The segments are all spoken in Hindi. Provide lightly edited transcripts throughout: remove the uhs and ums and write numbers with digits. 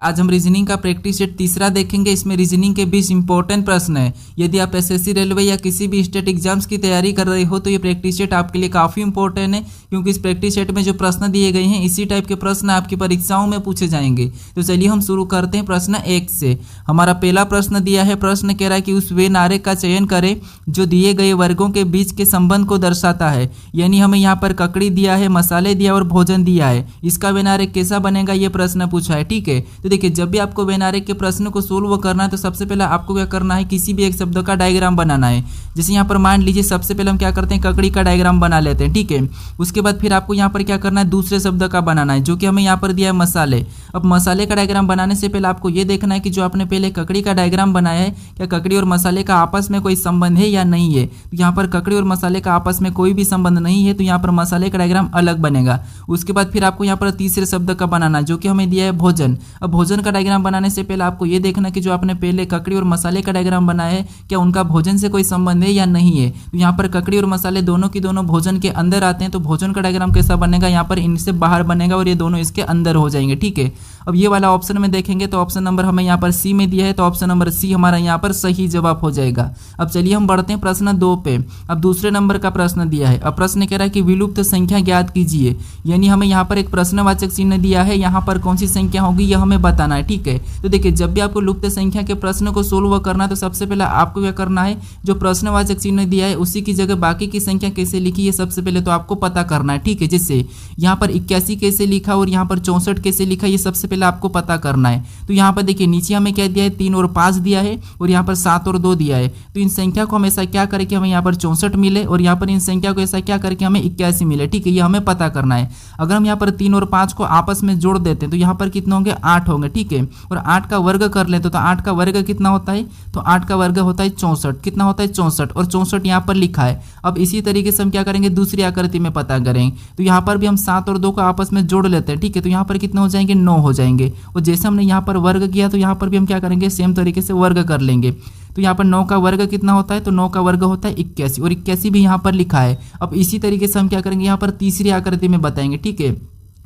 आज हम रीजनिंग का प्रैक्टिस सेट तीसरा देखेंगे। इसमें रीजनिंग के 20 इंपॉर्टेंट प्रश्न है। यदि आप एसएससी, रेलवे या किसी भी स्टेट एग्जाम्स की तैयारी कर रहे हो तो ये प्रैक्टिस सेट आपके लिए काफ़ी इंपॉर्टेंट है, क्योंकि इस प्रैक्टिस सेट में जो प्रश्न दिए गए हैं इसी टाइप के प्रश्न आपकी परीक्षाओं में पूछे जाएंगे। तो चलिए हम शुरू करते हैं प्रश्न 1 से। हमारा पहला प्रश्न दिया है, प्रश्न कह रहा है कि उस वे नारे का चयन करें जो दिए गए वर्गों के बीच के संबंध को दर्शाता है। यानी हमें यहाँ पर ककड़ी दिया है, मसाले दिया और भोजन दिया है। इसका वे नारे कैसा बनेगा ये प्रश्न पूछा है। ठीक है, तो देखिए जब भी आपको वेनारे के प्रश्न को सोल्व करना है तो सबसे पहले आपको क्या करना है, किसी भी एक शब्द का डायग्राम बनाना है। जैसे यहाँ पर मान लीजिए सबसे पहले हम क्या करते हैं, ककड़ी का डायग्राम बना लेते हैं। ठीक है, उसके बाद फिर आपको यहाँ पर क्या करना है, दूसरे शब्द का बनाना है, जो कि हमें यहाँ पर दिया है मसाले। अब मसाले का डायग्राम बनाने से पहले आपको ये देखना है कि जो आपने पहले ककड़ी का डायग्राम बनाया है, क्या ककड़ी और मसाले का आपस में कोई संबंध है या नहीं है। तो यहाँ पर ककड़ी और मसाले का आपस में कोई भी संबंध नहीं है, तो यहाँ पर मसाले का डायग्राम अलग बनेगा। उसके बाद फिर आपको यहाँ पर तीसरे शब्द का बनाना, जो कि हमें दिया है भोजन। अब भोजन का डायग्राम बनाने से पहले आपको यह देखना कि जो आपने पहले ककड़ी और मसाले का डायग्राम बनाया है, क्या उनका भोजन से कोई संबंध है या नहीं है। तो यहाँ पर ककड़ी और मसाले दोनों की दोनों भोजन के अंदर आते हैं, तो भोजन का डायग्राम कैसा बनेगा, यहाँ पर इनसे बाहर बनेगा और ये दोनों इसके अंदर हो जाएंगे। ठीक है, अब ये वाला ऑप्शन में देखेंगे तो ऑप्शन नंबर हमें यहाँ पर सी में दिया है, तो ऑप्शन नंबर सी हमारा यहाँ पर सही जवाब हो जाएगा। अब चलिए हम बढ़ते हैं प्रश्न 2 पे। अब दूसरे नंबर का प्रश्न दिया है। अब प्रश्न कह रहा है कि विलुप्त संख्या ज्ञात कीजिए। यानी हमें यहाँ पर एक प्रश्नवाचक चिन्ह दिया है, यहाँ पर कौन सी संख्या होगी यह हमें बताना है। ठीक है, तो देखिए जब भी आपको लुप्त संख्या के प्रश्न को सोल्व करना है तो सबसे पहले आपको क्या करना है, जो प्रश्नवाचक चिन्ह दिया है उसी की जगह बाकी की संख्या कैसे लिखी है सबसे पहले तो आपको पता करना है। ठीक है, जैसे यहाँ पर 81 कैसे लिखा और यहाँ पर 64 कैसे लिखा, ये सबसे पहले आपको पता करना है। तो यहाँ पर देखिए नीचे हमें क्या दिया है, 3 और 5 दिया है और यहाँ पर 7 और 2 दिया है। तो इन संख्या को हमेशा क्या करें कि हमें यहाँ पर 64 मिले और यहाँ पर इन संख्या को ऐसा क्या करके हमें 81 मिले। ठीक है, ये हमें पता करना है। अगर हम यहाँ पर 3 और 5 को आपस में जोड़ देते हैं तो यहाँ पर कितने होंगे, 8 होंगे। ठीक है, और 8 का वर्ग कर लेते तो 8 का वर्ग कितना होता है, तो 8 का वर्ग होता है 64। कितना होता है, 64, और 64 यहाँ पर लिखा है। अब इसी तरीके से हम क्या करेंगे, दूसरी आकृति में पता करेंगे। तो यहाँ पर भी हम 7 और 2 को आपस में जोड़ लेते हैं। ठीक है, तो यहाँ पर कितने हो जाएंगे, 9 हो जाएंगे। और जैसे हमने यहाँ पर वर्ग किया तो यहाँ पर भी हम क्या करेंगे, सेम तरीके से वर्ग कर लेंगे। तो यहाँ पर 9 का वर्ग कितना होता है, तो 9 का वर्ग होता है 81 और 81 भी यहाँ पर लिखा है। अब इसी तरीके से हम क्या करेंगे, यहाँ पर तीसरी आकृति में बताएंगे। ठीक है,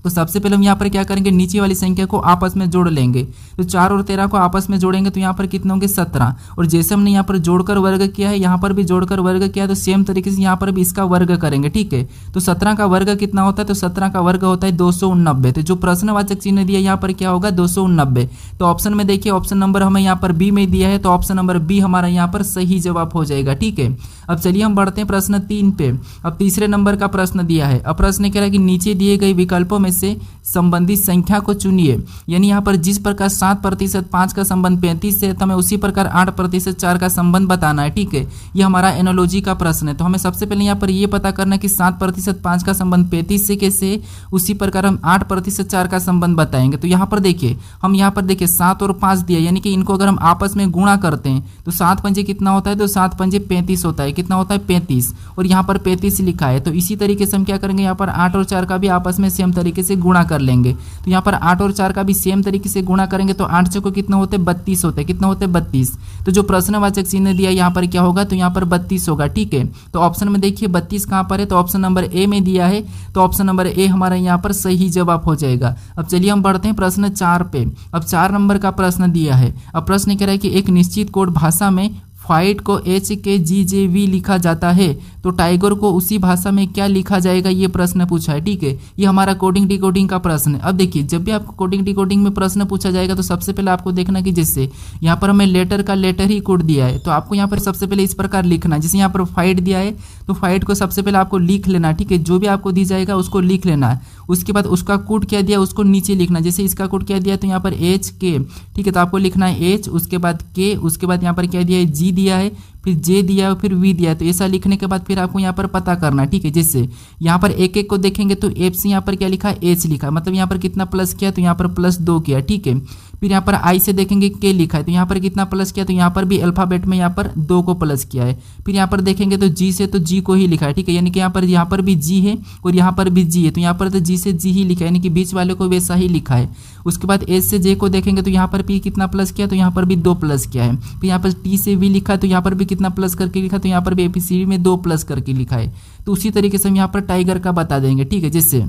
तो सबसे पहले हम यहाँ पर क्या करेंगे, नीचे वाली संख्या को आपस में जोड़ लेंगे। तो 4 और 13 को आपस में जोड़ेंगे तो यहाँ पर कितने होंगे, 17। और जैसे हमने यहाँ पर जोड़कर वर्ग किया है, यहाँ पर भी जोड़कर वर्ग किया, तो सेम तरीके से यहाँ पर भी इसका वर्ग करेंगे। ठीक है, तो 17 का वर्ग कितना होता है, तो 17 का वर्ग होता है 289। तो जो प्रश्नवाचक चिन्ह दिया यहाँ पर क्या होगा, 289। तो ऑप्शन में देखिए ऑप्शन नंबर हमें यहाँ पर बी में दिया है, तो ऑप्शन नंबर बी हमारा यहाँ पर सही जवाब हो जाएगा। ठीक है, अब चलिए हम बढ़ते हैं प्रश्न 3 पे। अब तीसरे नंबर का प्रश्न दिया है। अब प्रश्न कह रहा है कि नीचे दिए गए विकल्पों में से संबंधित संख्या को चुनिए। यानी यहाँ पर जिस प्रकार 7% 5 का संबंध 35 से, तो हमें उसी प्रकार 8% 4 का संबंध बताना है। ठीक है, ये हमारा एनालॉजी का प्रश्न है। तो हमें सबसे पहले यहाँ पर ये पता करना है कि 7% 5 का संबंध 35 से कैसे, उसी प्रकार हम 8% 4 का संबंध बताएंगे। तो यहाँ पर देखिए हम यहाँ पर देखिए 7 और 5 दिया, यानी कि इनको अगर हम आपस में गुणा करते हैं तो 7 पंजे कितना होता है, तो 7 पंजे 35 होता है। कितना होता है, 35, और यहाँ पर 35 लिखा है। तो इसी तरीके से हम क्या करेंगे, यहाँ पर 8 और 4 का भी आपस में सेम तरीके से गुणा कर लेंगे। तो यहाँ पर 8 और 4 का भी सेम तरीके से गुणा करेंगे तो 8 से को कितना होते हैं, 32 होते हैं। कितना होते हैं, 32। तो जो प्रश्नवाचक चिन्ह दिया यहाँ पर क्या होगा, तो यहाँ पर 32 होगा। ठीक है, तो ऑप्शन में देखिए 32 कहाँ पर है, तो ऑप्शन नंबर ए में दिया है, तो ऑप्शन नंबर ए हमारा यहाँ पर सही जवाब हो जाएगा। अब चलिए हम बढ़ते हैं प्रश्न 4 पे। अब 4 नंबर का प्रश्न दिया है। अब प्रश्न कह रहा है कि एक निश्चित कोड भाषा में फाइट को HKGJV लिखा जाता है, तो टाइगर को उसी भाषा में क्या लिखा जाएगा, ये प्रश्न पूछा है। ठीक है, ये हमारा कोडिंग डिकोडिंग का प्रश्न है। अब देखिए जब भी आपको कोडिंग डिकोडिंग में प्रश्न पूछा जाएगा तो सबसे पहले आपको देखना कि जैसे यहाँ पर हमें लेटर का लेटर ही कोड दिया है, तो आपको यहाँ पर सबसे पहले इस प्रकार लिखना। जैसे यहाँ पर फाइट दिया है तो फाइट को सबसे पहले आपको लिख लेना। ठीक है, जो भी आपको दी जाएगा उसको लिख लेना है। उसके बाद उसका कोड क्या दिया उसको नीचे लिखना। जैसे इसका कोड क्या दिया, तो यहाँ पर HK। ठीक है, तो आपको लिखना है H, उसके बाद K, उसके बाद यहाँ पर क्या दिया है, G दिया है, फिर J दिया है, फिर V दिया है। तो ऐसा लिखने के बाद फिर आपको यहाँ पर पता करना है। ठीक है, जैसे यहाँ पर एक एक को देखेंगे तो F से यहाँ पर क्या लिखा है, H लिखा, मतलब यहाँ पर कितना प्लस किया, तो यहाँ पर +2 किया। ठीक है, फिर यहाँ पर I से देखेंगे K लिखा है, तो यहाँ पर कितना प्लस किया, तो यहाँ पर भी अल्फाबेट में यहाँ पर 2 को प्लस किया है। फिर यहाँ पर देखेंगे तो G से, तो G को ही लिखा है। ठीक है, यानी कि यहाँ पर भी G है और यहाँ पर भी G है, तो यहाँ पर तो G से G ही लिखा है, यानी कि बीच वाले को वैसा ही लिखा है। उसके बाद H से J को देखेंगे तो यहाँ पर भी कितना प्लस किया, तो यहाँ पर भी 2 प्लस किया है। फिर यहाँ पर T से V लिखा है, तो यहाँ पर भी कितना प्लस करके लिखा, तो यहाँ पर भी ABCD में 2 प्लस करके लिखा है। तो उसी तरीके से हम यहाँ पर टाइगर का बता देंगे। ठीक है, जैसे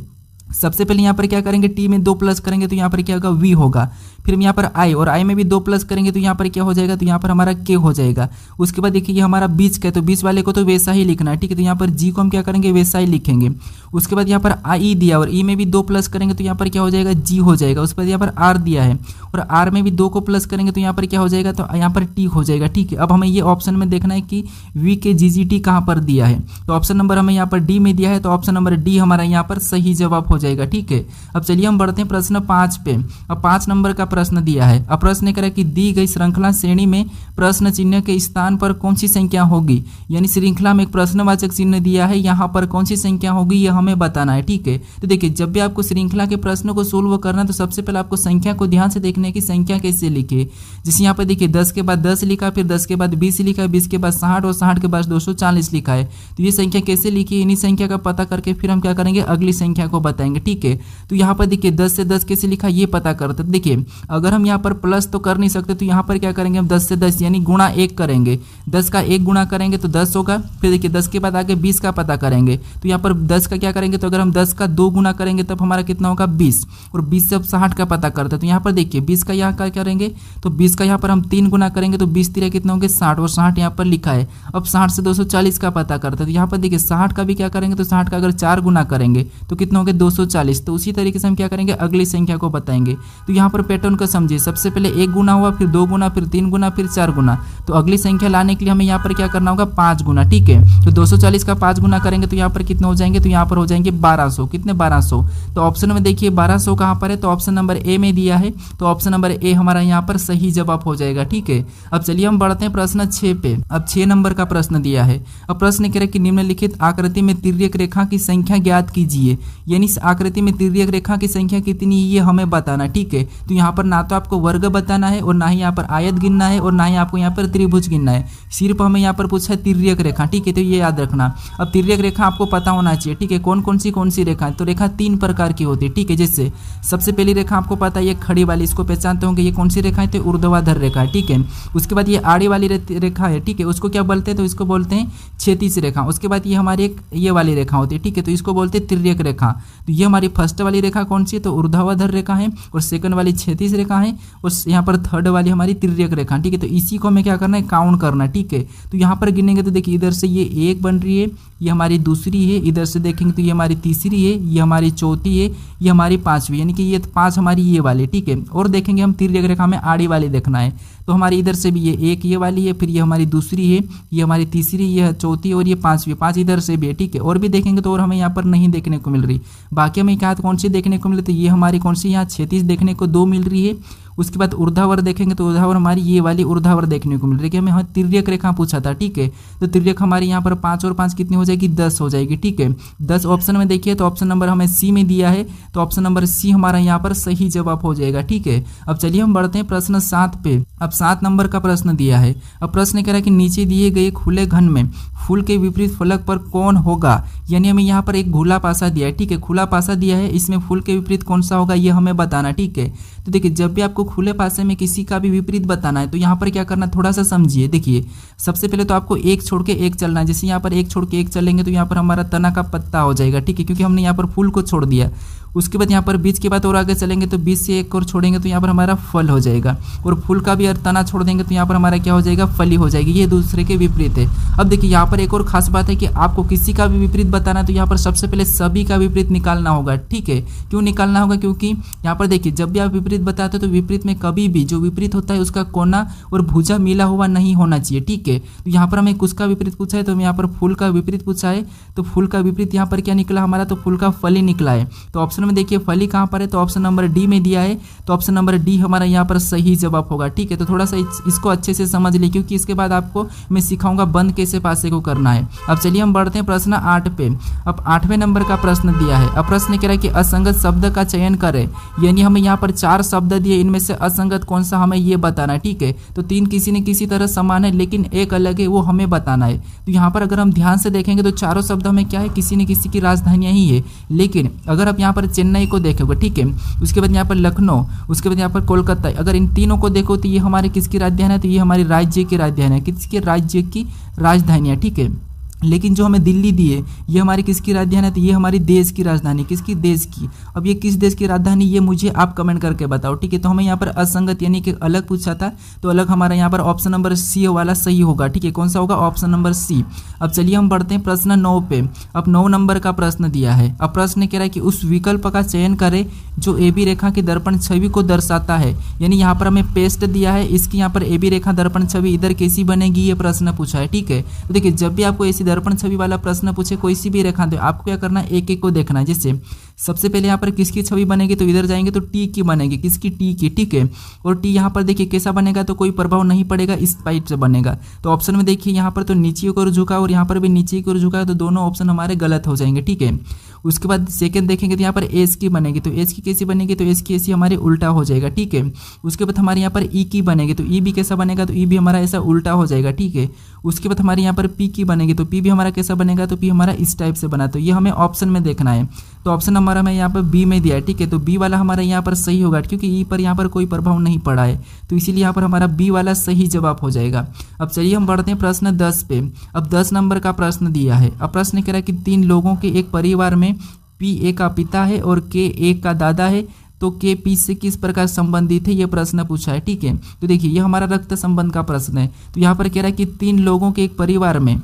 सबसे पहले यहाँ पर क्या करेंगे, टी में 2 प्लस करेंगे तो यहाँ पर क्या होगा, वी होगा। फिर हम यहाँ पर आई, और आई में भी 2 प्लस करेंगे तो यहाँ पर क्या हो जाएगा, तो यहाँ पर हमारा के हो जाएगा। उसके बाद देखिए ये हमारा बीच का है, तो बीच वाले को तो वैसा ही लिखना है, ठीक है। तो यहाँ पर जी को हम क्या करेंगे, वैसा ही लिखेंगे। उसके बाद यहाँ पर आई दिया, और ई में भी 2 प्लस करेंगे तो यहाँ पर क्या हो जाएगा, जी हो जाएगा। उसके बाद यहाँ पर आर दिया है, और आर में भी 2 को प्लस करेंगे तो यहाँ पर क्या हो जाएगा, तो यहाँ पर टी हो जाएगा, ठीक है। अब हमें ये ऑप्शन में देखना है कि वी के जी जी टी कहाँ पर दिया है, तो ऑप्शन नंबर हमें यहाँ पर डी में दिया है, तो ऑप्शन नंबर डी हमारा यहाँ पर सही जवाब हो जाएगा, ठीक है। अब चलिए हम बढ़ते हैं प्रश्न 5 पे। अब 5 नंबर का प्रश्न दिया है। अब प्रश्न करें कि दी गई श्रृंखला श्रेणी में प्रश्न चिन्ह के स्थान पर कौन सी संख्या होगी, यानी श्रृंखला में एक प्रश्नवाचक चिन्ह दिया है, यहाँ पर कौन सी संख्या होगी यह हमें बताना है, ठीक है। तो देखिए जब भी आपको श्रृंखला के प्रश्नों को सोल्व करना है तो सबसे पहले आपको संख्या को ध्यान से देखने की संख्या कैसे लिखे। जैसे यहाँ पर देखिए 10 के बाद 10 लिखा, फिर 10 के बाद 20 लिखा, 20 के बाद 60 और 60 के बाद 240 लिखा है। तो ये संख्या कैसे लिखी, इन्हीं संख्या का पता करके फिर हम क्या करेंगे, अगली संख्या को बताएंगे, ठीक है। तो यहाँ पर देखिए 10 से 10 कैसे लिखा ये पता करते। देखिए अगर हम यहाँ पर प्लस तो कर नहीं सकते तो यहाँ पर क्या करेंगे, हम 10 से 10 यानी गुणा 1 करेंगे। 10 का 1 गुणा करेंगे तो 10 होगा। फिर देखिए 10 के बाद आगे 20 का पता करेंगे, तो यहाँ पर 10 का क्या करेंगे, तो अगर हम 10 का 2 गुना करेंगे तब हमारा कितना होगा, 20। और 20 से अब 60 का पता करते हैं, तो यहाँ पर देखिए 20 का यहाँ क्या करेंगे, तो 20 का यहाँ पर हम 3 गुना करेंगे तो 20 3 कितना होंगे, 60, और 60 यहाँ पर लिखा है। अब 60 से 240 का पता करते हैं, तो यहाँ पर देखिए 60 का भी क्या करेंगे, तो 60 का अगर 4 गुना करेंगे तो कितना होंगे, 240। तो उसी तरीके से हम क्या करेंगे, अगली संख्या को बताएंगे। तो यहाँ पर पैटर्न को समझिए, सबसे पहले 1 गुना हुआ, फिर 2 गुना, फिर 3 गुना, फिर 4 गुना। तो अगली संख्या लाने के लिए हमें यहाँ पर क्या करना होगा, 5 गुना, ठीक है। तो 240 का 5 गुना करेंगे तो यहाँ पर कितने हो जाएंगे, तो यहाँ पर हो जाएंगे 1200। कितने, 1200। तो ऑप्शन में देखिए 1200 कहाँ पर है, तो ऑप्शन नंबर ए में दिया है, तो ऑप्शन नंबर ए हमारा यहाँ पर सही जवाब हो जाएगा, ठीक है। अब चलिए हम बढ़ते हैं प्रश्न 6 पे। अब 6 नंबर का प्रश्न दिया है। अब प्रश्न कह रहा है कि निम्नलिखित आकृति में तिर्यक रेखा की संख्या ज्ञात कीजिए, यानी इस आकृति में तिर्यक रेखा की संख्या कितनी ये हमें बताना, ठीक है। तो यहाँ पर ना तो आपको वर्ग बताना है, और ना ही यहाँ पर आयत गिनना है, और ना ही आपको यहाँ पर त्रिभुज गिनना है। सिर्फ हमें यहाँ पर पूछा है तिर्यक रेखा, ठीक है। तो ये याद रखना। अब तिर्यक रेखा आपको पता होना चाहिए, ठीक है। कौन कौन सी रेखा है, तो रेखा 3 प्रकार की होती है, ठीक है। जैसे सबसे पहली रेखा आपको पता है ये खड़ी वाली, इसको पहचानते होंगे, ये कौन सी रेखा है, तो ऊर्ध्वाधर रेखा है, ठीक है। उसके बाद ये आड़ी वाली रेखा है, ठीक है, उसको क्या बोलते हैं, तो इसको बोलते हैं क्षैतिज रेखा। उसके बाद ये हमारी एक ये वाली रेखा होती है, ठीक है, तो इसको बोलते हैं तिर्यक रेखा। तो ये हमारी फर्स्ट वाली रेखा कौन सी है, तो ऊर्ध्वाधर रेखा है, और सेकंड वाली क्षैतिज रेखा है, और यहाँ पर थर्ड वाली हमारी तिर्यक रेखा, ठीक है। तो इसी को हमें क्या करना है, काउंट करना है, ठीक है। तो यहाँ पर गिनेंगे तो देखिए इधर से ये एक बन रही है, ये हमारी दूसरी है, इधर से देखेंगे तो ये हमारी तीसरी है, ये हमारी चौथी है, ये हमारी 5वीं, यानी कि ये 5 हमारी ये वाली, ठीक है। और देखेंगे हम तिर्यक रेखा में आड़ी वाली देखना है, तो हमारी इधर से भी ये एक ये वाली है, फिर ये हमारी दूसरी है, ये हमारी तीसरी, ये चौथी, और ये 5वीं, 5 इधर से भी है, ठीक है। और भी देखेंगे तो और हमें यहाँ पर नहीं देखने को मिल रही। बाकी हमें क्या कौन सी देखने को मिल रही, तो ये हमारी कौन सी यहाँ क्षैतिज देखने को 2 मिल रही है। उसके बाद ऊर्ध्वाधर देखेंगे तो ऊर्ध्वाधर हमारी ये वाली ऊर्ध्वाधर देखने को मिल रही है, कि हमें तिर्यक रेखा पूछा था, ठीक है। तो तिर्यक हमारी यहाँ पर 5 और 5 कितनी हो जाएगी, 10 हो जाएगी, ठीक है। 10 ऑप्शन में देखिए, तो ऑप्शन नंबर हमें सी में दिया है, तो ऑप्शन नंबर सी हमारा यहाँ पर सही जवाब हो जाएगा, ठीक है। अब चलिए हम बढ़ते हैं प्रश्न 7 पे। अब 7 नंबर का प्रश्न दिया है। अब प्रश्न कह रहा है कि नीचे दिए गए खुले घन में फूल के विपरीत फलक पर कौन होगा, यानी हमें यहाँ पर एक खुला पासा दिया है, ठीक है। खुला पासा दिया है, इसमें फूल के विपरीत कौन सा होगा ये हमें बताना, ठीक है। तो देखिए जब भी आपको खुले पासे में किसी का भी विपरीत बताना है तो यहाँ पर क्या करना, थोड़ा सा समझिए। देखिए सबसे पहले तो आपको एक छोड़ के एक चलना है। जैसे यहाँ पर एक छोड़ के एक चलेंगे तो यहाँ पर हमारा तना का पत्ता हो जाएगा, ठीक है, क्योंकि हमने यहाँ पर फूल को छोड़ दिया। उसके बाद यहाँ पर बीच के बाद और आगे चलेंगे तो बीच से एक और छोड़ेंगे तो यहाँ पर हमारा फल हो जाएगा, और फूल का भी तना छोड़ देंगे तो यहाँ पर हमारा क्या हो जाएगा, फली हो जाएगी। ये दूसरे के विपरीत है। अब देखिए यहाँ पर एक और खास बात है कि आपको किसी का भी विपरीत बताना है तो यहाँ पर सबसे पहले सभी का विपरीत निकालना होगा, ठीक है। क्यों निकालना होगा, क्योंकि यहाँ पर देखिए जब भी आप विपरीत बताते हो तो विपरीत में कभी भी जो विपरीत होता है उसका कोना और भुजा मिला हुआ नहीं होना चाहिए, ठीक है। तो यहाँ पर हमें किसका विपरीत पूछा है, तो यहाँ पर फूल का विपरीत पूछा है, तो फूल का विपरीत यहाँ पर क्या निकला हमारा, तो फूल का फली निकला है। तो ऑप्शन में देखिए फली कहाँ पर है, तो ऑप्शन नंबर डी में दिया है, तो ऑप्शन नंबर डी हमारा यहाँ पर सही जवाब होगा, ठीक है। तो थोड़ा सा इसको अच्छे से समझ ली, क्योंकि इसके बाद आपको मैं सिखाऊंगा बंद कैसे पासे को करना है। अब चलिए हम बढ़ते हैं प्रश्न 8 पे। अब 8वें नंबर का प्रश्न दिया है। अब प्रश्न कह रहा है कि असंगत शब्द का चयन करें, यानी हमें यहाँ पर 4 शब्द दिए, इनमें से असंगत कौन सा हमें ये बताना है, ठीक है। तो 3 किसी न किसी तरह समान है लेकिन एक अलग है, वो हमें बताना है। तो यहाँ पर अगर हम ध्यान से देखेंगे तो चारों शब्द हमें क्या है, किसी न किसी की राजधानियां ही है। लेकिन अगर आप यहाँ पर चेन्नई को देखोगे, ठीक है, उसके बाद यहाँ पर लखनऊ, उसके बाद यहाँ पर कोलकाता, अगर इन तीनों को देखो तो ये हमारे किसकी राजधानी है, तो ये हमारी राज्य की राजधानी है, किसके राज्य की राजधानी है, ठीक है। लेकिन जो हमें दिल्ली दी है ये हमारी किसकी राजधानी है, तो ये हमारी देश की राजधानी, किसकी, देश की। अब ये किस देश की राजधानी, ये मुझे आप कमेंट करके बताओ, ठीक है। तो हमें यहाँ पर असंगत यानी कि अलग पूछा था, तो अलग हमारा यहाँ पर ऑप्शन नंबर सी वाला सही होगा, ठीक है। कौन सा होगा, ऑप्शन नंबर सी। अब चलिए हम बढ़ते हैं प्रश्न 9 पे। अब 9 नंबर का प्रश्न दिया है। अब प्रश्न कह रहा है कि उस विकल्प का चयन करें जो ए बी रेखा की दर्पण छवि को दर्शाता है, यानी यहाँ पर हमें पेस्ट दिया है, इसकी यहाँ पर ए बी रेखा दर्पण छवि इधर कैसी बनेगी, ये प्रश्न पूछा है, ठीक है। तो देखिए जब भी आपको ऐसी दर्पण छवि वाला प्रश्न पूछे, कोई सी भी रेखा दे, आपको क्या करना है, एक एक को देखना है। जैसे सबसे पहले यहाँ पर किसकी छवि बनेगी, तो इधर जाएंगे तो टी की बनेगी, किसकी, टी की, ठीक है। और टी यहाँ पर देखिए कैसा बनेगा, तो कोई प्रभाव नहीं पड़ेगा, इस टाइप से बनेगा। तो ऑप्शन में देखिए यहाँ पर तो नीचे की ओर झुका और यहाँ पर भी नीचे की ओर झुका है, तो दोनों ऑप्शन हमारे गलत हो जाएंगे, ठीक है। उसके बाद सेकंड देखेंगे तो यहाँ पर एस की बनेगी, तो एस की कैसी बनेगी, तो एस की ऐसी हमारी उल्टा हो जाएगा, ठीक है। उसके बाद हमारे यहाँ पर ई की बनेगी, तो ई भी कैसा बनेगा, तो ई भी हमारा ऐसा उल्टा हो जाएगा, ठीक है। उसके बाद हमारे यहाँ पर पी की बनेगी, तो पी भी हमारा कैसा बनेगा, तो पी हमारा इस टाइप से बना। तो ये हमें ऑप्शन में देखना है। तो ऑप्शन हमारा हमें यहाँ पर बी में दिया है, ठीक है। तो बी वाला हमारा यहाँ पर सही होगा, क्योंकि ई पर यहाँ पर कोई प्रभाव नहीं पड़ा है, तो इसीलिए यहाँ पर हमारा बी वाला सही जवाब हो जाएगा। अब चलिए हम बढ़ते हैं प्रश्न 10 पे। अब 10 नंबर का प्रश्न दिया है। अब प्रश्न कह रहा है कि 3 लोगों के एक परिवार में पी ए का पिता है और के ए का दादा है, तो के पी से किस प्रकार संबंधित है, ये प्रश्न पूछा है, ठीक है। तो देखिए ये हमारा रक्त संबंध का प्रश्न है। तो यहाँ पर कह रहा है कि 3 लोगों के एक परिवार में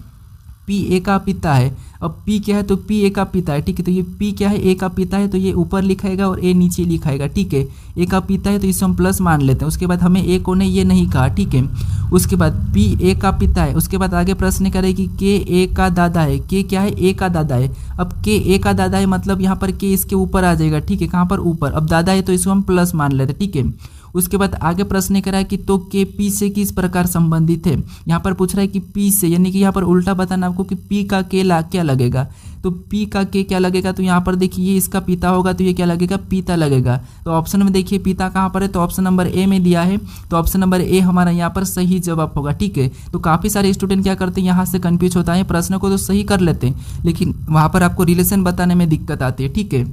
पी ए का पिता है। अब पी क्या है, तो पी ए का पिता है, ठीक है। तो ये पी क्या है, ए का पिता है, तो ये ऊपर लिखाएगा और ए नीचे लिखाएगा, ठीक है। ए का पिता है तो इसे हम प्लस मान लेते हैं। उसके बाद हमें ए को ने ये नहीं कहा, ठीक है। उसके बाद पी ए का पिता है। उसके बाद आगे प्रश्न करे कि के ए का दादा है। के क्या है, ए का दादा है। अब के ए का दादा है मतलब यहाँ पर के इसके ऊपर आ जाएगा, ठीक है। कहाँ पर, ऊपर। अब दादा है तो इसको हम प्लस मान लेते हैं, ठीक है। उसके बाद आगे प्रश्न करा है कि तो के पी से किस प्रकार संबंधित है। यहाँ पर पूछ रहा है कि पी से, यानी कि यहाँ पर उल्टा बताना आपको कि पी का के क्या लगेगा। तो पी का के क्या लगेगा, तो यहाँ पर देखिए ये इसका पिता होगा, तो ये क्या लगेगा, पिता लगेगा। तो ऑप्शन में देखिए पिता कहाँ पर है, तो ऑप्शन नंबर ए में दिया है, तो ऑप्शन नंबर ए हमारा यहाँ पर सही जवाब होगा, ठीक है। तो काफ़ी सारे स्टूडेंट क्या करते हैं, यहाँ से कंफ्यूज होता है, प्रश्न को तो सही कर लेते हैं लेकिन वहाँ पर आपको रिलेशन बताने में दिक्कत आती है, ठीक है।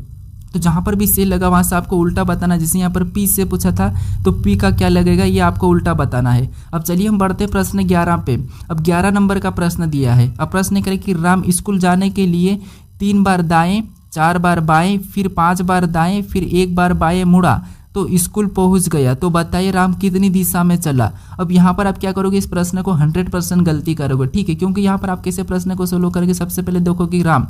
तो जहाँ पर भी से लगा वहाँ से आपको उल्टा बताना। जैसे यहाँ पर पी से पूछा था तो पी का क्या लगेगा, ये आपको उल्टा बताना है। अब चलिए हम बढ़ते प्रश्न 11 पे। अब 11 नंबर का प्रश्न दिया है। अब प्रश्न करें कि राम स्कूल जाने के लिए 3 बार दाएं, 4 बार बाएं, फिर 5 बार दाएं, फिर 1 बार बाएं मुड़ा तो स्कूल पहुंच गया, तो बताइए राम कितनी दिशा में चला। अब यहाँ पर आप क्या करोगे, इस प्रश्न को 100% गलती करोगे, ठीक है। क्योंकि यहाँ पर आप कैसे प्रश्न को सोल्व करोगे, सबसे पहले देखो कि राम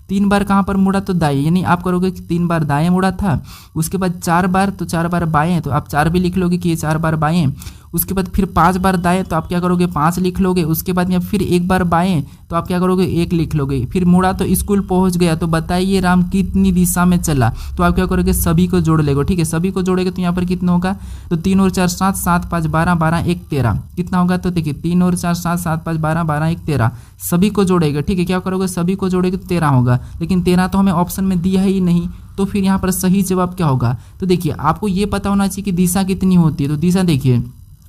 3 बार कहाँ पर मुड़ा, तो दाएं, यानी आप करोगे कि 3 बार दाएं मुड़ा था। उसके बाद 4 बार, तो 4 बार बाएं, तो आप 4 भी लिख लोगे कि ये 4 बार बाएं। उसके बाद फिर 5 बार दाएं, तो आप क्या करोगे 5 लिख लोगे। उसके बाद या फिर 1 बार बाएं, तो आप क्या करोगे 1 लिख लोगे। फिर मुड़ा तो स्कूल पहुंच गया, तो बताइए राम कितनी दिशा में चला। तो आप क्या करोगे, सभी को जोड़ लेगो, ठीक है। सभी को जोड़ेगे तो यहाँ पर कितना होगा, तो 3 और 4 7, 7 5 12, 12 1 13 कितना होगा, तो देखिए 3 और 4 7, 7 5 12, 12 1 13 सभी को जोड़ेगा, ठीक है। क्या करोगे, सभी को जोड़ेगे तो 13 होगा, लेकिन 13 तो हमें ऑप्शन में दिया ही नहीं, तो फिर यहाँ पर सही जवाब क्या होगा। तो देखिए आपको ये पता होना चाहिए कि दिशा कितनी होती है। तो दिशा देखिए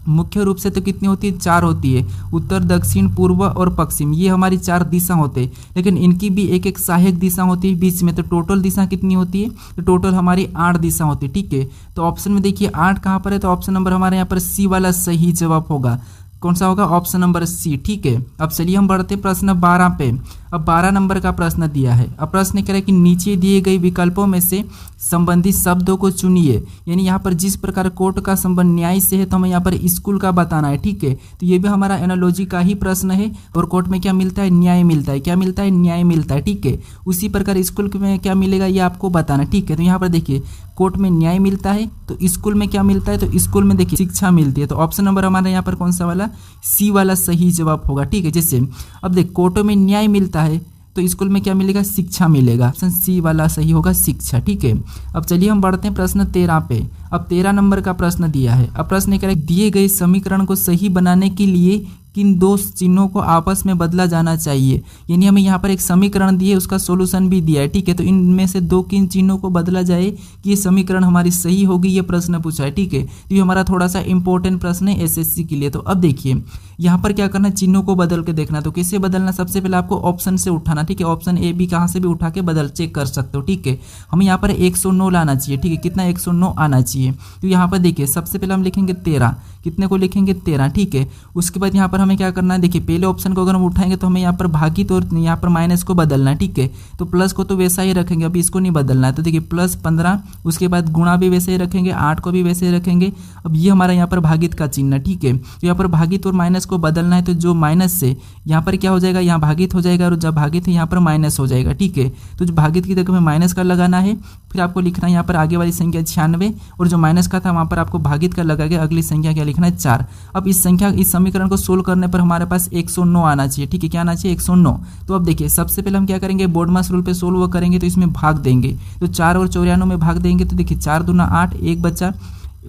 मुख्य रूप से तो कितनी होती है, 4 होती है, उत्तर दक्षिण पूर्व और पश्चिम, ये हमारी 4 दिशा होते हैं। लेकिन इनकी भी एक एक सहायक दिशा होती है बीच में, तो टोटल दिशा कितनी होती है, तो टोटल हमारी 8 दिशा होती है, ठीक है। तो ऑप्शन में देखिए 8 कहाँ पर है, तो ऑप्शन नंबर हमारे यहाँ पर सी वाला सही जवाब होगा। कौन सा होगा, ऑप्शन नंबर सी, ठीक है। अब चलिए हम बढ़ते प्रश्न 12 पे। अब 12 नंबर का प्रश्न दिया है। अब प्रश्न कह रहा है कि नीचे दिए गए विकल्पों में से संबंधित शब्दों को चुनिए, यानी यहाँ पर जिस प्रकार कोर्ट का संबंध न्याय से है तो हमें यहाँ पर स्कूल का बताना है, ठीक है। तो ये भी हमारा एनालॉजी का ही प्रश्न है, और कोर्ट में क्या मिलता है, न्याय मिलता है। क्या मिलता है, न्याय मिलता है, ठीक है। उसी प्रकार स्कूल में क्या मिलेगा ये आपको बताना, ठीक है। तो यहाँ पर देखिए कोर्ट में न्याय मिलता है, तो स्कूल में क्या मिलता है, तो स्कूल में देखिए शिक्षा मिलती है। तो ऑप्शन नंबर हमारे यहाँ पर कौन सा वाला, सी वाला सही जवाब होगा, ठीक है। जैसे अब देख कोर्टों में न्याय मिलता है तो स्कूल में क्या मिलेगा, शिक्षा मिलेगा। ऑप्शन सी वाला सही होगा, शिक्षा, ठीक है। अब चलिए हम बढ़ते हैं प्रश्न 13 पे। अब 13 नंबर का प्रश्न दिया है। अब प्रश्न कह रहा है दिए गए समीकरण को सही बनाने के लिए किन 2 चिन्हों को आपस में बदला जाना चाहिए, यानी हमें यहाँ पर एक समीकरण दिए, उसका सॉल्यूशन भी दिया है, ठीक है। तो इनमें से 2 किन चिन्हों को बदला जाए कि ये समीकरण हमारी सही होगी, ये प्रश्न पूछा है, ठीक है। तो ये हमारा थोड़ा सा इंपॉर्टेंट प्रश्न है एसएससी के लिए। तो अब देखिए यहाँ पर क्या करना, चिन्हों को बदल के देखना। तो कैसे बदलना, सबसे पहले आपको ऑप्शन से उठाना, ठीक है। ऑप्शन ए बी कहाँ से भी उठा के बदल चेक कर सकते हो, ठीक है। हमें यहाँ पर 109 लाना चाहिए, ठीक है। कितना, 109 आना चाहिए। तो यहाँ पर देखिए सबसे पहले हम लिखेंगे 13, कितने को लिखेंगे 13, ठीक है। उसके बाद यहाँ पर पर हमें क्या करना है, देखिए पहले ऑप्शन को अगर हम उठाएंगे तो हमें यहाँ पर भागित और यहाँ पर माइनस को बदलना है, ठीक है। तो प्लस को तो वैसा ही रखेंगे, अभी इसको नहीं बदलना है। तो देखिए +15, उसके बाद गुणा भी वैसे ही रखेंगे, 8 को भी वैसे ही रखेंगे। अब ये हमारा यहाँ पर भागित का चिन्ह, ठीक है। तो यहाँ पर भागित और माइनस को बदलना है, तो जो माइनस से यहाँ पर क्या हो जाएगा, यहाँ भागित हो जाएगा, और जब भागित है यहाँ पर माइनस हो जाएगा, ठीक है। तो जो भागित की जगह में माइनस का लगाना है, फिर आपको लिखना है यहाँ पर आगे वाली संख्या 96, और जो माइनस का था वहाँ पर आपको भागित का लगा के अगली संख्या क्या लिखना है, 4। अब इस समीकरण को सोल्व करने पर हमारे पास 109 आना चाहिए, ठीक है। क्या आना चाहिए, 109। तो अब देखिए सबसे पहले हम क्या करेंगे, बोर्डमास रूल पे सोल्व करेंगे, तो इसमें भाग देंगे। तो 4 और 94 में भाग देंगे, तो देखिए 4 दूना 8, 1 बचा,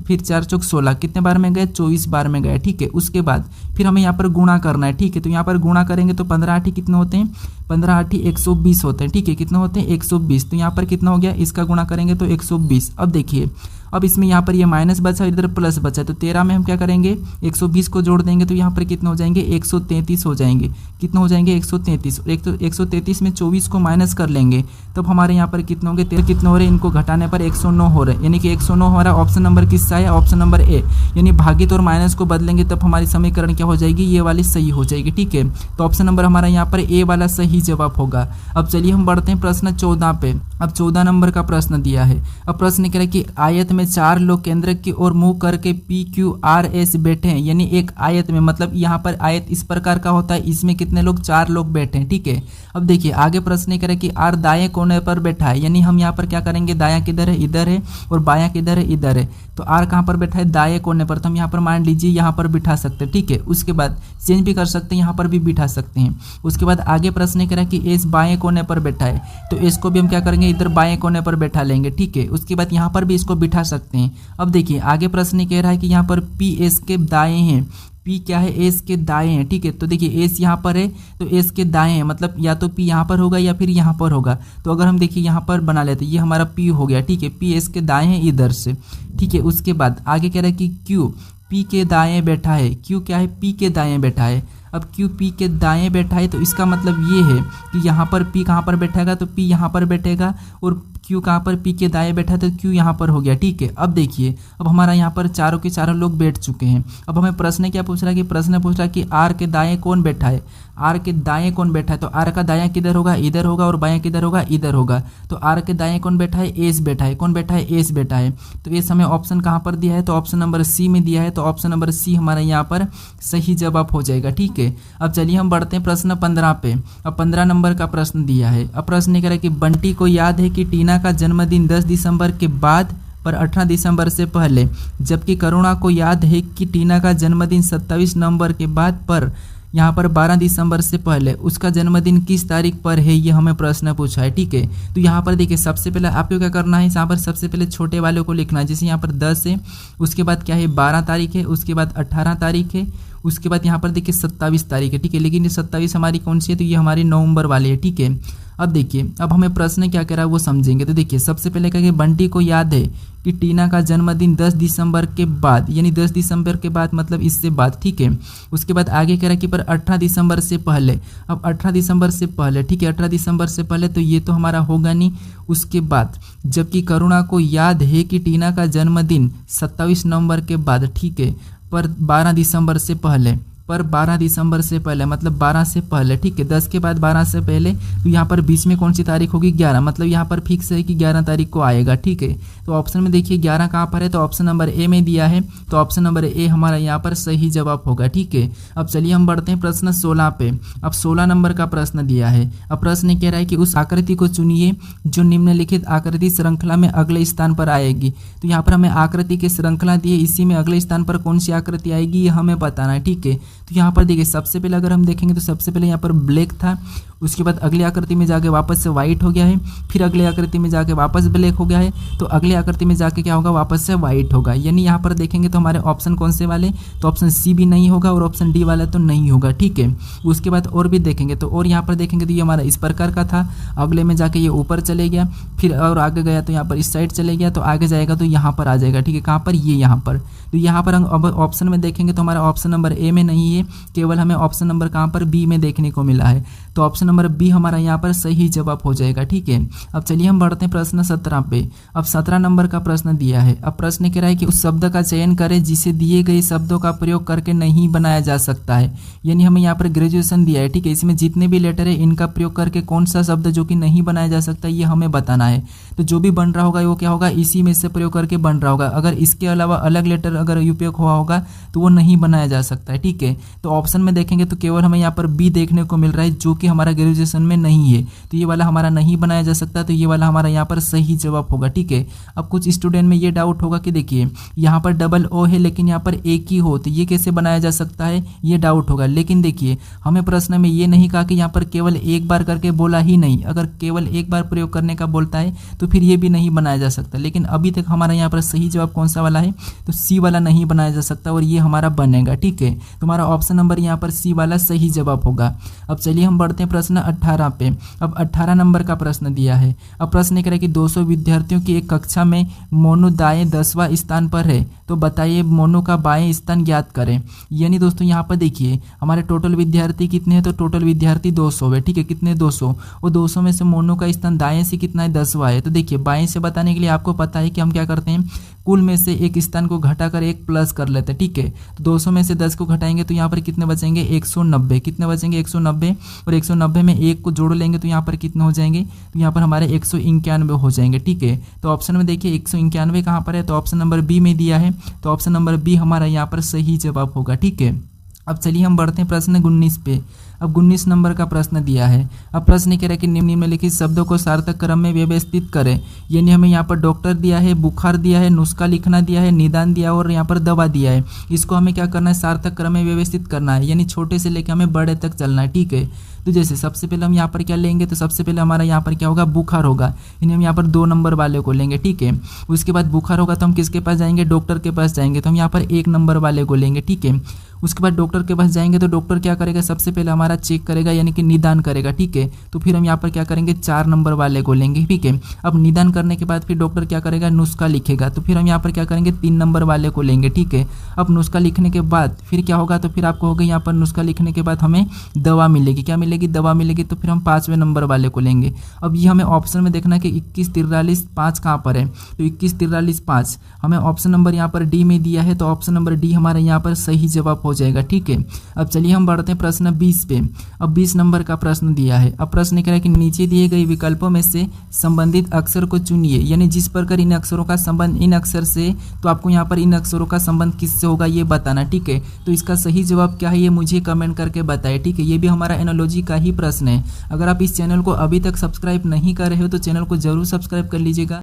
फिर 4 चौक 16, कितने बार में गए, 24 बार में गए, ठीक है। उसके बाद फिर हमें यहाँ पर गुणा करना है, ठीक है। तो यहाँ पर गुणा करेंगे तो 15 8 कितने होते हैं, 15 8 120 होते हैं, ठीक है। कितने होते हैं, 120। तो यहाँ पर कितना हो गया, इसका गुणा करेंगे तो 120। अब देखिए अब इसमें यहाँ पर ये माइनस बचा, इधर प्लस बचा, तो 13 में हम क्या करेंगे, 120 को जोड़ देंगे, तो यहाँ पर कितने हो जाएंगे, 133 हो जाएंगे। कितने हो जाएंगे, 133। और 133 में 24 को माइनस कर लेंगे, तब हमारे यहाँ पर कितने होंगे, 13 कितने हो रहे हैं, इनको घटाने पर 109 हो रहे हैं। यानी कि 109 हमारा ऑप्शन नंबर किसका है, ऑप्शन नंबर ए। यानी भागित और माइनस को बदलेंगे तब हमारी समीकरण क्या हो जाएगी, ये वाली सही हो जाएगी, ठीक है। तो ऑप्शन नंबर हमारा यहाँ पर ए वाला सही जवाब होगा। अब चलिए हम बढ़ते हैं प्रश्न 14 पे। अब 14 नंबर का प्रश्न दिया है। अब प्रश्न कह रहा है कि आयत में 4 लोग केंद्र की ओर मुंह करके PQRS बैठे हैं। यानी एक आयत में, मतलब यहाँ पर आयत इस प्रकार का होता है, इसमें कितने लोग, 4 लोग बैठे हैं, ठीक है। अब देखिए आगे प्रश्न कह रहा है कि R दाएं कोने पर बैठा है। यानी हम यहाँ पर क्या करेंगे, दायां किधर है, इधर है, और बायां किधर है, इधर है। तो R कहाँ पर बैठा है, दाएं कोने पर। तो हम यहाँ पर मान लीजिए यहाँ पर बिठा सकते हैं, ठीक है। उसके बाद चेंज भी कर सकते हैं, यहाँ पर भी बिठा सकते हैं। उसके बाद आगे प्रश्न कह रहा है कि S बाएं कोने पर बैठा है, तो S को भी हम क्या करेंगे, इधर बाएं कोने पर बैठा लेंगे, ठीक है। उसके बाद यहाँ पर भी इसको बिठा सकते हैं। अब देखिए आगे प्रश्न कह रहा है कि यहाँ पर P S के दाएं हैं, P क्या है, S के दाएं हैं, ठीक है। तो देखिए S यहाँ पर है, तो S के दाएं हैं, मतलब या तो P यहाँ पर होगा या फिर यहाँ पर होगा। तो अगर हम देखिए यहाँ पर बना लेते, ये हमारा P हो गया, ठीक है। P S के दाएं हैं इधर से, ठीक है। उसके बाद आगे कह रहा है कि Q P के दाएं बैठा है। Q क्या है, P के दाएं बैठा है। अब Q P के दाएं बैठा है, तो इसका मतलब ये है कि यहाँ पर P कहाँ पर बैठेगा, तो P यहाँ पर बैठेगा, और Q कहाँ पर, P के दाएं बैठा है, तो Q यहाँ पर हो गया, ठीक है। अब देखिए अब हमारा यहाँ पर चारों के चारों लोग बैठ चुके हैं। अब हमें प्रश्न क्या पूछ रहा है, कि प्रश्न पूछ रहा है कि R के दाएं कौन बैठा है, R के दाएं कौन बैठा है। तो R का दायां किधर होगा, इधर होगा, और बायां किधर होगा, इधर होगा। तो R के दाएं कौन बैठा है, S बैठा है। कौन बैठा है, S बैठा है। तो S हमें ऑप्शन कहाँ पर दिया है, तो ऑप्शन नंबर C में दिया है। तो ऑप्शन नंबर C हमारा यहाँ पर सही जवाब हो जाएगा, ठीक है। अब चलिए हम बढ़ते हैं प्रश्न 15 पे। अब 15 नंबर का प्रश्न दिया है। अब प्रश्न कह रहा है कि बंटी को याद है कि टीना का जन्मदिन 10 दिसंबर के बाद पर 18 दिसंबर से पहले, जबकि करुणा को याद है कि टीना का जन्मदिन 27 नवंबर के बाद पर यहाँ पर 12 दिसंबर से पहले। उसका जन्मदिन किस तारीख पर है, ये हमें प्रश्न पूछा है, ठीक है। तो यहाँ पर देखिए सबसे पहले आपको क्या करना है, यहाँ पर सबसे पहले छोटे वाले को लिखना है। जैसे यहाँ पर 10 है, उसके बाद क्या है 12 तारीख है, उसके बाद 18 तारीख है, उसके बाद यहाँ पर देखिए 27 तारीख है, ठीक है। लेकिन ये 27 हमारी कौन सी है, तो ये हमारी नवंबर वाली है, ठीक है। अब देखिए अब हमें प्रश्न क्या कह रहा है वो समझेंगे। तो देखिए सबसे पहले क्या कि बंटी को याद है कि टीना का जन्मदिन 10 दिसंबर के बाद, यानी 10 दिसंबर के बाद मतलब इससे बाद, ठीक है। उसके बाद आगे कह रहा है कि पर 18 दिसंबर से पहले। अब 18 दिसंबर से पहले, ठीक है, 18 दिसंबर से पहले, तो ये तो हमारा होगा नहीं। उसके बाद जबकि करुणा को याद है कि टीना का जन्मदिन 27 नवंबर के बाद, ठीक है, पर 12 दिसंबर से पहले, पर 12 दिसंबर से पहले मतलब 12 से पहले, ठीक है। 10 के बाद 12 से पहले, तो यहाँ पर बीच में कौन सी तारीख होगी, 11, मतलब यहाँ पर फिक्स है कि 11 तारीख को आएगा, ठीक है। तो ऑप्शन में देखिए 11 कहाँ पर है, तो ऑप्शन नंबर ए में दिया है। तो ऑप्शन नंबर ए हमारा यहाँ पर सही जवाब होगा, ठीक है। अब चलिए हम बढ़ते हैं प्रश्न 16 पे। अब 16 नंबर का प्रश्न दिया है। अब प्रश्न कह रहा है कि उस आकृति को चुनिए जो निम्नलिखित आकृति श्रृंखला में अगले स्थान पर आएगी। तो यहाँ पर हमें आकृति की श्रृंखला दी है, इसी में अगले स्थान पर कौन सी आकृति आएगी ये हमें बताना है, ठीक है। तो यहाँ पर देखिए सबसे पहले अगर हम देखेंगे तो सबसे पहले यहाँ पर ब्लैक था, उसके बाद अगली आकृति में जाके वापस से व्हाइट हो गया है, फिर अगली आकृति में जाके वापस ब्लैक हो गया है, तो अगली आकृति में जाके क्या होगा, वापस से व्हाइट होगा। यानी यहाँ पर देखेंगे तो हमारे ऑप्शन कौन से वाले, तो ऑप्शन सी भी नहीं होगा और ऑप्शन डी वाला तो नहीं होगा, ठीक है। उसके बाद और भी देखेंगे तो और यहाँ पर देखेंगे तो ये हमारा इस प्रकार का था, अगले में जाके ये ऊपर चले गया, फिर और आगे गया तो यहाँ पर इस साइड चले गया, तो आगे जाएगा तो यहाँ पर आ जाएगा, ठीक है। कहाँ पर, ये यहाँ पर। तो यहाँ पर हम अब ऑप्शन में देखेंगे तो हमारा ऑप्शन नंबर ए में नहीं है, केवल हमें ऑप्शन नंबर कहाँ पर बी में देखने को मिला है। तो ऑप्शन नंबर बी हमारा यहाँ पर सही जवाब हो जाएगा। ठीक है, अब चलिए हम बढ़ते हैं प्रश्न 17 पे। अब 17 नंबर का प्रश्न दिया है। अब प्रश्न कह रहा है कि उस शब्द का चयन करें जिसे दिए गए शब्दों का प्रयोग करके नहीं बनाया जा सकता है। यानी हमें यहाँ पर ग्रेजुएशन दिया है। ठीक है, इसमें जितने भी लेटर है इनका प्रयोग करके कौन सा शब्द जो कि नहीं बनाया जा सकता ये हमें बताना है। तो जो भी बन रहा होगा वो क्या होगा, इसी में से प्रयोग करके बन रहा होगा। अगर इसके अलावा अलग लेटर अगर उपयोग हुआ होगा तो वो नहीं बनाया जा सकता है। ठीक है, तो ऑप्शन में देखेंगे तो केवल हमें यहाँ पर बी देखने को मिल रहा है जो कि हमारा ग्रेजुएशन में नहीं है। तो ये वाला हमारा नहीं बनाया जा सकता, तो ये वाला हमारा यहाँ पर सही जवाब होगा। ठीक है, अब कुछ स्टूडेंट में ये डाउट होगा कि देखिए यहाँ पर डबल ओ है लेकिन यहाँ पर एक ही हो, तो ये कैसे बनाया जा सकता है, ये डाउट होगा। लेकिन देखिए हमें प्रश्न में ये नहीं कहा कि यहाँ पर केवल एक बार करके बोला ही नहीं। अगर केवल एक बार प्रयोग करने का बोलता है तो फिर ये भी नहीं बनाया जा सकता। लेकिन अभी तक हमारा यहाँ पर सही जवाब कौन सा वाला है, तो सी वाला नहीं बनाया जा सकता और ये हमारा बनेगा। ठीक है, तुम्हारा ऑप्शन नंबर यहाँ पर सी वाला सही जवाब होगा। अब चलिए हम बढ़ते हैं प्रश्न 18 पे। अब 18 नंबर का प्रश्न दिया है। अब प्रश्न ये कह रहा है कि 200 विद्यार्थियों की एक कक्षा में मोनू दाएं 10वां स्थान पर है, तो बताइए मोनू का बाएं स्थान ज्ञात करें। यानी दोस्तों यहाँ पर देखिए हमारे टोटल विद्यार्थी कितने हैं, तो टोटल विद्यार्थी 200 है। ठीक है, कितने 200, और 200 में से मोनू का स्थान दाएं से कितना है, 10वां है। तो देखिए बाएं से बताने के लिए आपको पता है कि हम क्या करते हैं, कुल में से एक स्थान को घटाकर एक प्लस कर लेते हैं। ठीक है, तो 200 में से 10 को घटाएंगे तो यहाँ पर कितने बचेंगे, 190। कितने बचेंगे, 190, और 190 में एक को जोड़ लेंगे तो यहाँ पर कितने हो जाएंगे, तो यहाँ पर हमारे 191 हो जाएंगे। ठीक है, तो ऑप्शन में देखिए 191 कहाँ पर है, तो ऑप्शन नंबर बी में दिया है। तो ऑप्शन नंबर बी हमारा यहाँ पर सही जवाब होगा। ठीक है, अब चलिए हम बढ़ते हैं प्रश्न 19 पे। अब 19 नंबर का प्रश्न दिया है। अब प्रश्न कह रहा है कि निम्नलिखित शब्दों को सार्थक क्रम में व्यवस्थित करें। यानी हमें यहाँ पर डॉक्टर दिया है, बुखार दिया है, नुस्खा लिखना दिया है, निदान दिया है और यहाँ पर दवा दिया है। इसको हमें क्या करना है, सार्थक क्रम में व्यवस्थित करना है, यानी छोटे से लेकर हमें बड़े तक चलना है। ठीक है, तो जैसे सबसे पहले हम यहाँ पर क्या लेंगे, तो सबसे पहले हमारा यहाँ पर क्या होगा, बुखार होगा, यानी हम यहाँ पर 2 नंबर वाले को लेंगे। ठीक है, उसके बाद बुखार होगा तो हम किसके पास जाएंगे, डॉक्टर के पास जाएंगे, तो हम यहाँ पर 1 नंबर वाले को लेंगे। ठीक है, उसके बाद डॉक्टर के पास जाएंगे तो डॉक्टर क्या करेगा, सबसे पहले हमारा चेक करेगा यानी कि निदान करेगा। ठीक है, तो फिर हम यहाँ पर क्या करेंगे, 4 नंबर वाले को लेंगे। ठीक है, अब निदान करने के बाद फिर डॉक्टर क्या करेगा, नुस्खा लिखेगा, तो फिर हम यहाँ पर क्या करेंगे, 3 नंबर वाले को लेंगे। ठीक है, अब नुस्खा लिखने के बाद फिर क्या होगा, तो फिर आपको होगा यहाँ पर नुस्खा लिखने के बाद हमें दवा मिलेगी। क्या मिलेगी, दवा मिलेगी, तो फिर हम 5वें नंबर वाले को लेंगे। अब ये हमें ऑप्शन में देखना है कि 21, 43, 5 कहाँ पर है, तो 21, 43, 5 हमें ऑप्शन नंबर यहाँ पर डी में दिया है, तो ऑप्शन नंबर डी हमारा यहाँ पर सही जवाब हो जाएगा। ठीक है, अब चलिए हम बढ़ते हैं प्रश्न 20 पे। अब 20 नंबर का प्रश्न दिया है। अब प्रश्न कह रहा है कि नीचे दिए गए विकल्पों में से संबंधित अक्षर को चुनिए, यानी जिस प्रकार इन अक्षरों का संबंध इन अक्षर से, तो आपको यहाँ पर इन अक्षरों का संबंध किससे होगा ये बताना। ठीक है, तो इसका सही जवाब क्या है ये मुझे कमेंट करके बताएं। ठीक है, ये भी हमारा एनालॉजी का ही प्रश्न है। अगर आप इस चैनल को अभी तक सब्सक्राइब नहीं कर रहे हो तो चैनल को जरूर सब्सक्राइब कर लीजिएगा।